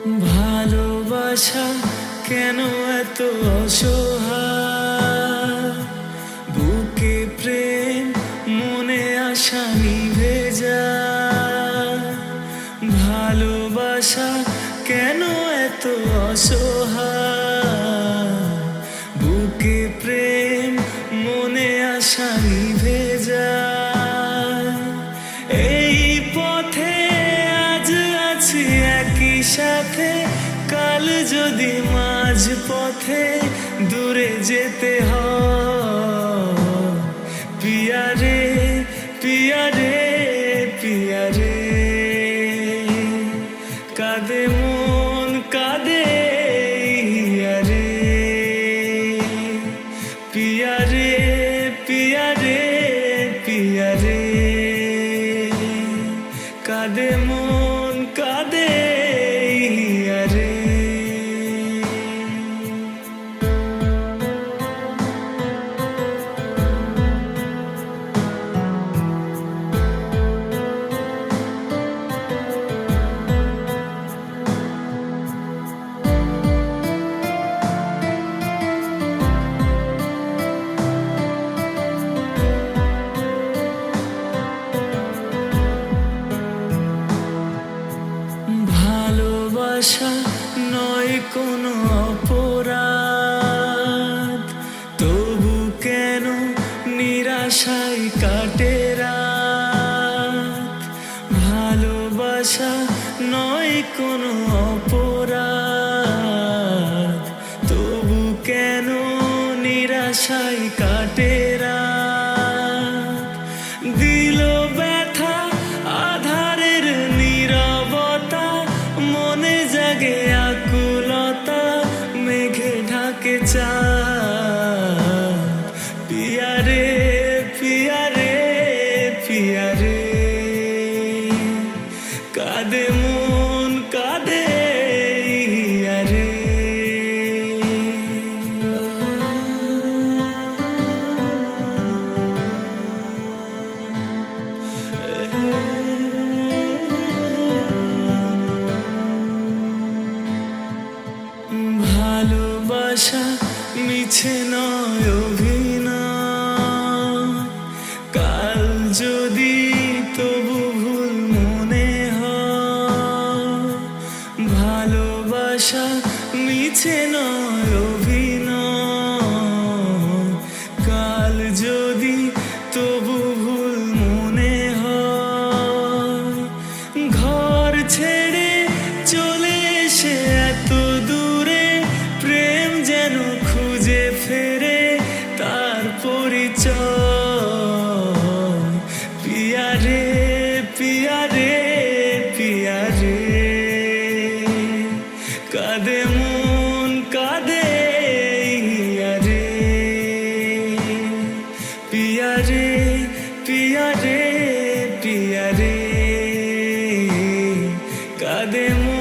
ভালোবাসা কেন এত অসহায়, বুকে প্রেম মনে আশা নিভে যায়। ভালোবাসা কেন এত অসহায়, বুকে প্রেম মনে আশা নিভে যায়। এই পথে আজ আছি একই সাথে, কাল যদি মাঝ পথে দূরে যেতে হয়। পিয়া রে পিয়া রে পিয়া রে, কাঁদে মন কাঁদে ইয়া রে। পিয়া রে পিয়া রে পিয়া রে, কাঁদে মন কাঁদে ইয়া রে। ভালোবাসা নয় কোনো অপরাধ, তবু কেন নিরাশায় কাটে রাত। ভালোবাসা নয় কোনো অপরাধ, তবু কেন নিরাশায় কাটে রাত। দিল ব্যথা আধারের নীরবতা, মনে জাগে আকুলতা, মেঘে ঢাকে চাঁদ। পিয়া রে পিয়া রে পিয়া রে, কাঁদে মন কাঁদে ইয়া রে। ভালোবাসা মিছে নয় অভিনয়, কাল যদি তবু ভুল মনে হয়। ভালোবাসা মিছে নয় অভিনয়, কাল যদি তবু ভুল মনে হয়। ঘর ছেড়ে চলে এসে এত দূরে, প্রেম যেন খুঁজে ফেরে তার পরিচয়। পিয়া রে পিয়া রে পিয়া রে, কাঁদে মন কাঁদে ইয়া রে। পিয়া রে পিয়া রে পিয়া রে, কাঁদে মন